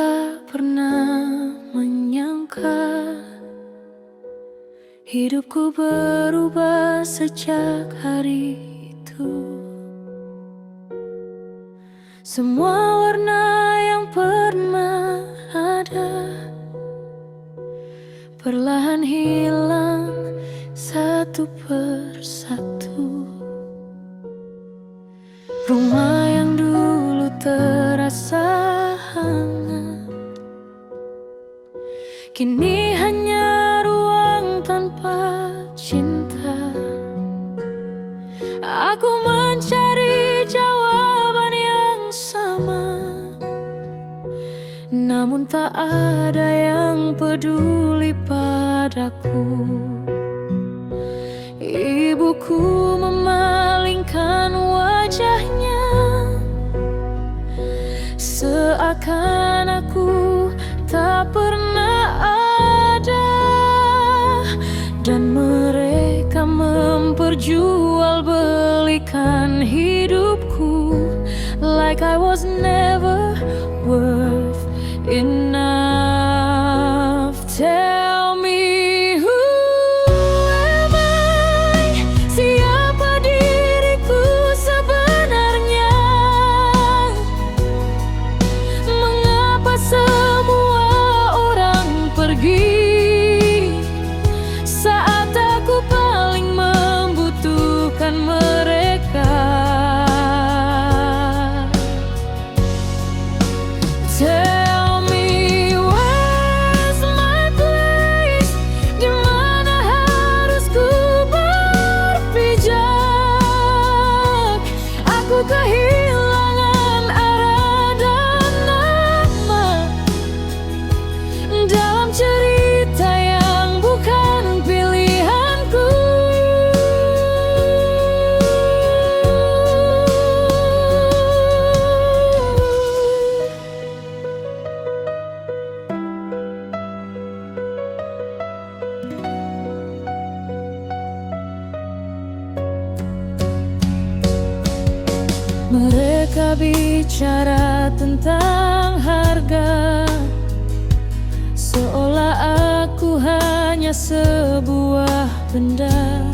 tak pernah menyangka hidupku berubah sejak hari itu. Semua warna yang pernah ada perlahan hilang satu persatu. Rumah yang dulu terasa hangat kini hanya ruang tanpa cinta. Aku mencari jawaban yang sama, namun tak ada yang peduli padaku. Ibuku memalingkan wajahnya, seakan aku tak pernah ada, dan mereka memperjualbelikan hidupku like I was never worth enough. Tell me, who am I? Siapa diriku sebenarnya? Mengapa semua orang pergi saat aku paling membutuhkan mereka? Tell me, where's my place? Di mana harus ku berpijak? Aku kehilangan arah dan nama dalam cerita yang bukan pilihanku. Mereka bicara tentang harga, seolah aku hanya sebuah benda.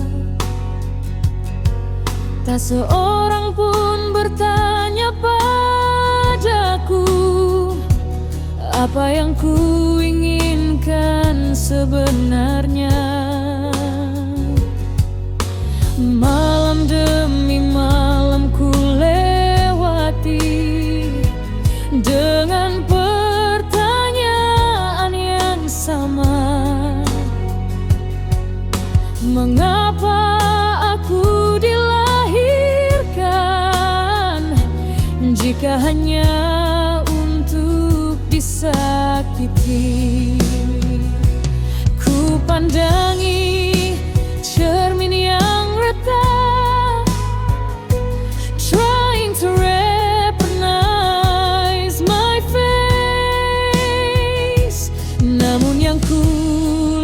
Tak seorang pun bertanya padaku apa yang ku inginkan sebenarnya. Malam demi malam ku lewati dengan pertanyaan yang sama. Mengapa aku dilahirkan jika hanya untuk disakiti? Ku pandangi cermin yang retak, trying to recognize my face. Namun yang ku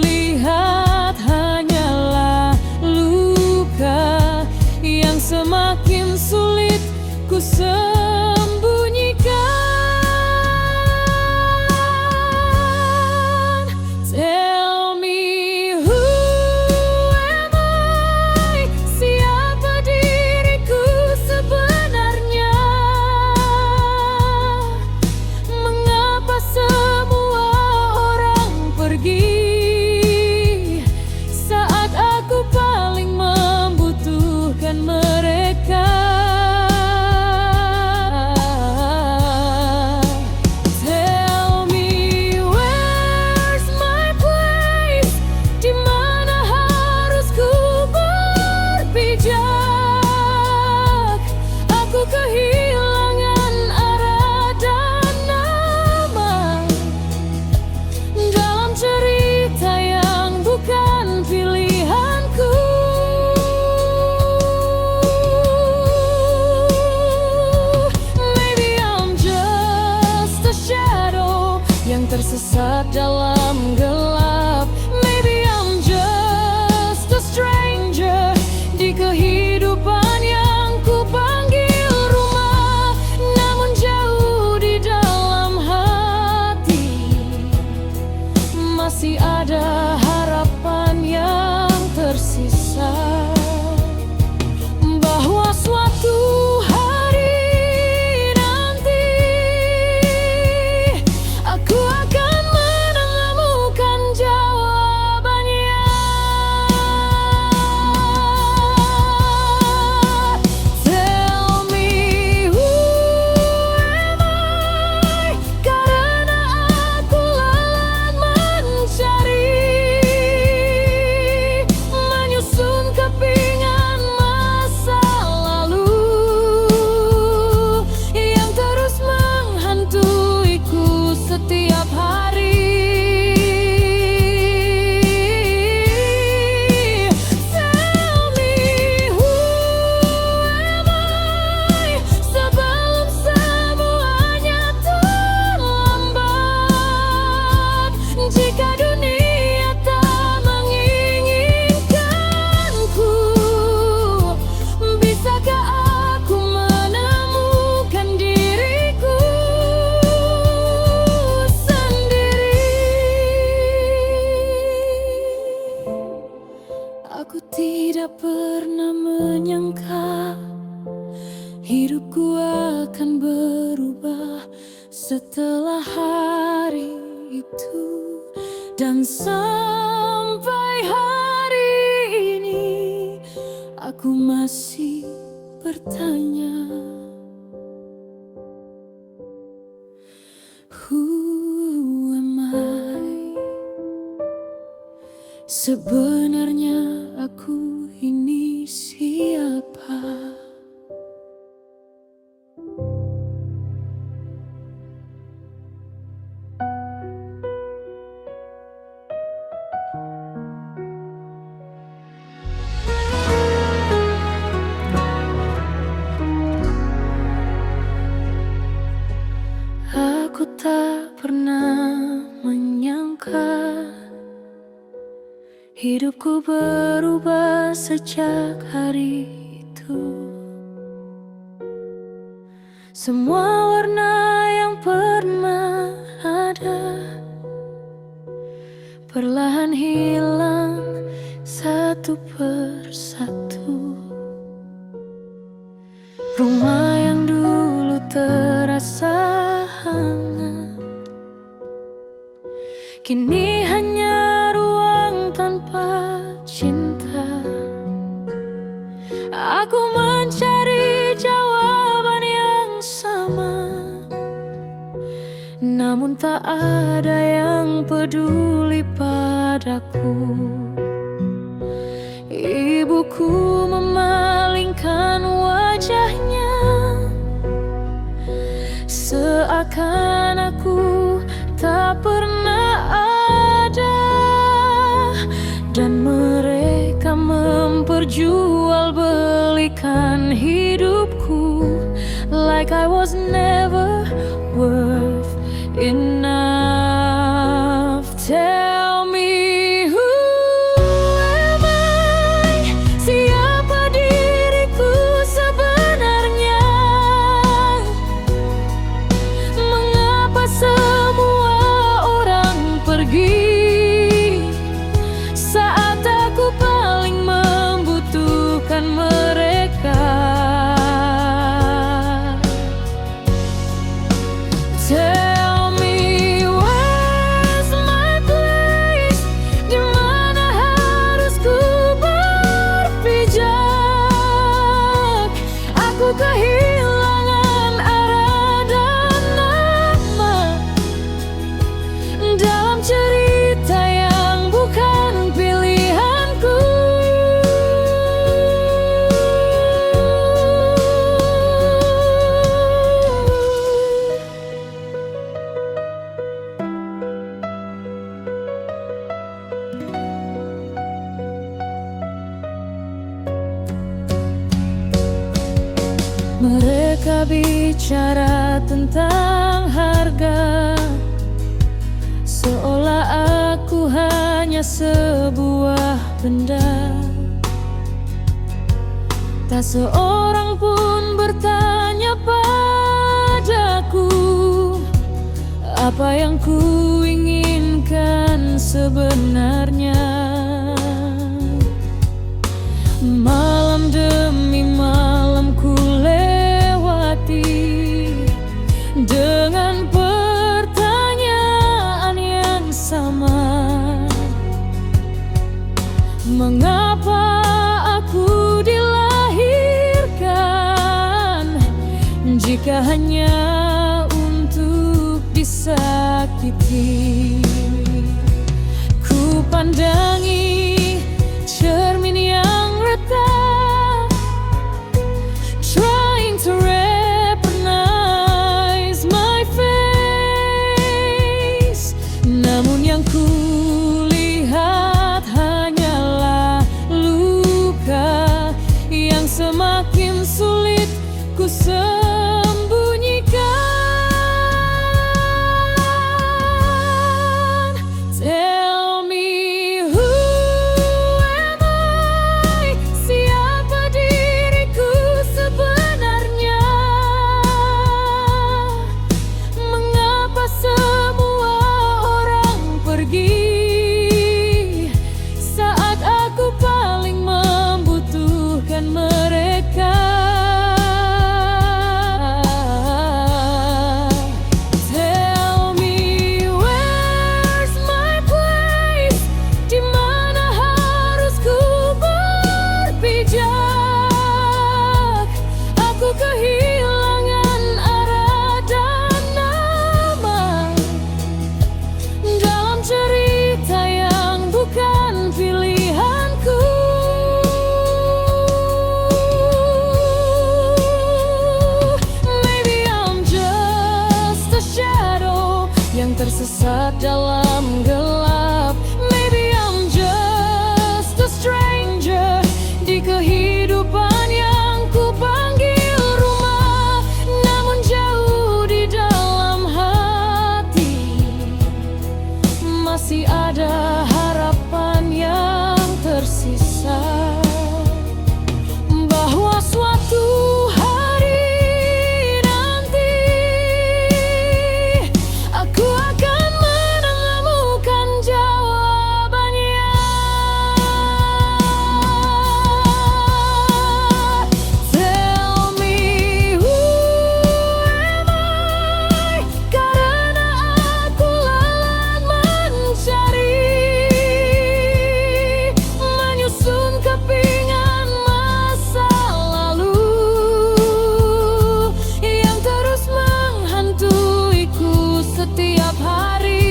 lihat hanyalah luka yang semakin sulit ku sembunyikan. Tell me, who am I? Siapa diriku sebenarnya? Mengapa semua orang pergi saat aku paling membutuhkan mereka? Tell me, where's my place? Di mana harus ku berpijak? Aku kehilangan arah dan nama dalam cerita yang bukan pilihanku. Maybe I'm just a shadow yang tersesat dalam gelap. Maybe I'm just a stranger di kehidupan yang ku panggil rumah, namun jauh di dalam hati. Dan sampai hari ini aku masih bertanya, who am I? Sebenarnya aku ini siapa? Aku tak pernah menyangka hidupku berubah sejak hari itu. Semua warna yang pernah ada perlahan hilang satu persatu. Rumah yang dulu terasa hangat kini hanya ruang tanpa cinta. Aku mencari jawaban yang sama, namun tak ada yang peduli padaku. Ibuku memalingkan wajahnya, seakan aku tak pernah ada. Dan mereka memperjualbelikan hidupku like I was never worth enough. Tell me, who am I? Siapa diriku sebenarnya? Mengapa semua orang pergi saat aku paling membutuhkan mereka? Tell me, where's my place? Di mana harus ku berpijak? Aku kehilangan arah dan nama dalam cerita yang bukan pilihanku. Mereka bicara tentang harga, seolah aku hanya sebuah benda. Tak seorang pun bertanya padaku apa yang ku inginkan sebenarnya. Malam demi malam ku lewati dengan pertanyaan yang sama. Mengapa aku dilahirkan jika hanya untuk disakiti? Ku pandangi cermin yang retak, trying to recognize my face. Namun yang ku lihat hanyalah luka yang semakin sulit ku sembunyikan. Tell me, who yang tersesat dalam gelap. Maybe I'm just a stranger di kehidupan yang ku panggil rumah, namun jauh di dalam hati masih ada harapan yang tersisa, bahwa suatu hari nanti aku akan menemukan jawabannya. Tell me who am I, karena aku lelah mencari, menyusun kepingan masa lalu yang terus menghantuiku setiap hari.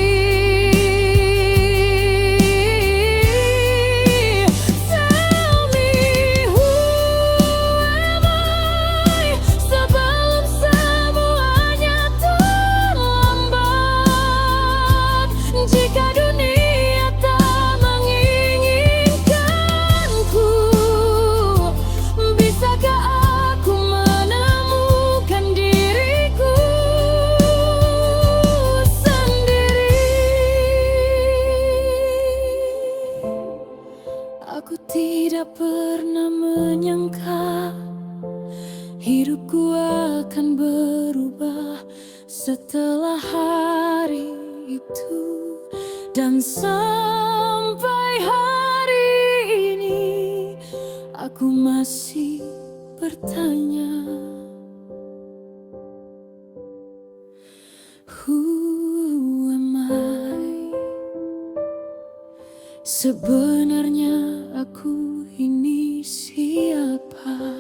Tell me who am I, sebelum semuanya terlambat. Jika dunia tak menginginkanku, bisakah aku menemukan diriku sendiri? Aku tidak pernah menyangka hidupku akan berubah setelah hari itu, dan sampai hari ini aku masih bertanya, who am I? Sebenarnya aku ini siapa?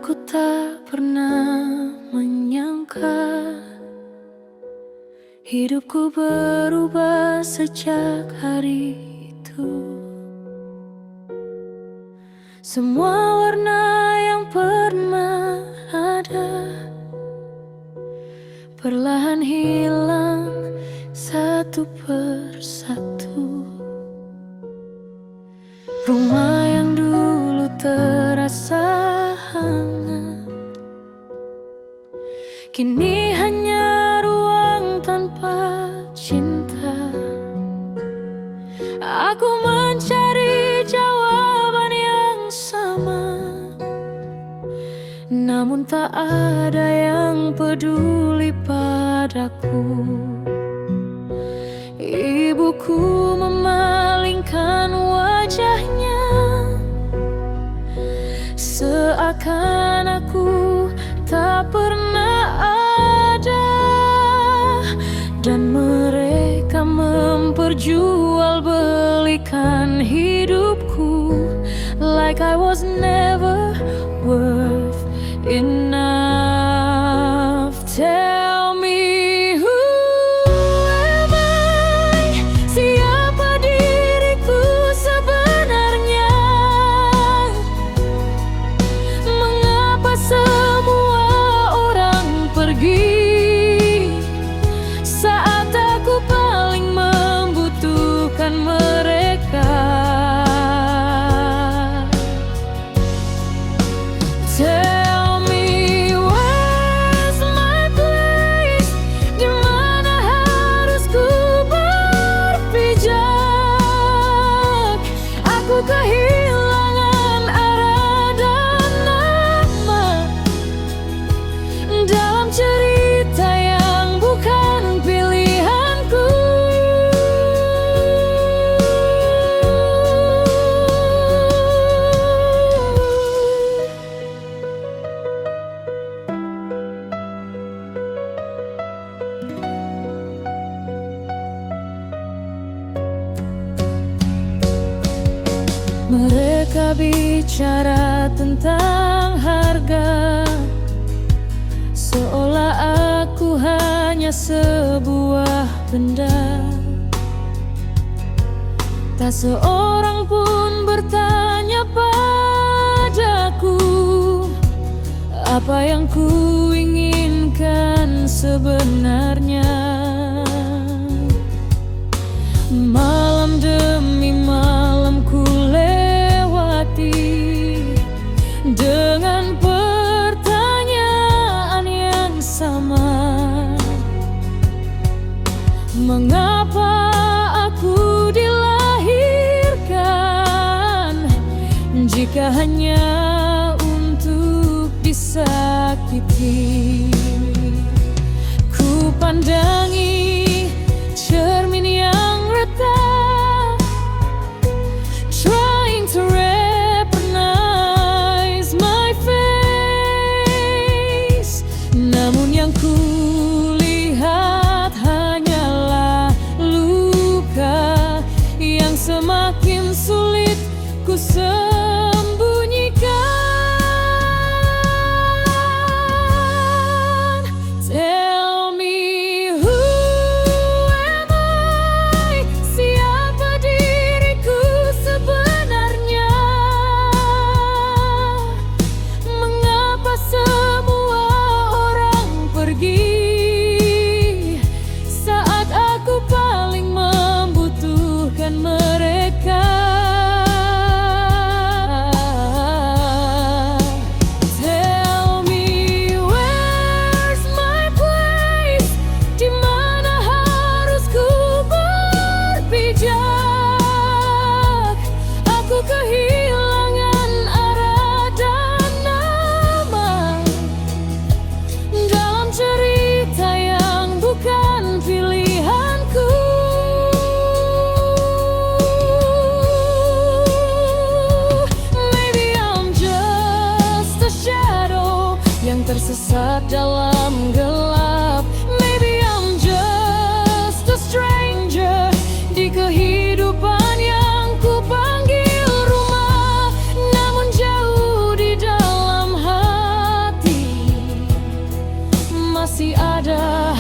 Aku tak pernah menyangka hidupku berubah sejak hari itu. Semua warna yang pernah ada perlahan hilang satu persatu. Rumah yang dulu terasa hangat kini hanya ruang tanpa cinta. Aku mencari jawaban yang sama, namun tak ada yang peduli padaku. Ibuku memalingkan wajahnya, seakan aku tak pernah ada, dan mereka memperjualbelikan hidupku like I was never worth enough. Tell me who am I, siapa diriku sebenarnya? Mengapa semua orang pergi saat aku paling membutuhkan mereka? Tell me where's my place, di mana harus ku berpijak? Aku kehilangan arah dan nama dalam cerita yang bukan pilihanku. Mereka bicara tentang harga, seolah Aku hanya sebuah benda. Tak seorang pun bertanya padaku apa yang ku inginkan sebenarnya. Malam demi malam ku lewati dengan pertanyaan yang sama. Mengapa aku dilahirkan jika hanya untuk disakiti? Ku pandangi cermin yang retak, trying to recognize my face. Namun yang ku lihat hanyalah luka yang semakin sulit ku sembunyikan. Tell me, who am I? Siapa diriku sebenarnya? Mengapa semua orang pergi saat aku paling membutuhkan mereka? Tell me, where's my place? Di mana harus ku berpijak? Aku kehilangan arah dan nama dalam cerita yang bukan pilihanku. Maybe I'm just a shadow yang tersesat dalam gelap. Maybe I'm just a stranger di kehidupan yang ku panggil rumah. Namun jauh di dalam hati masih ada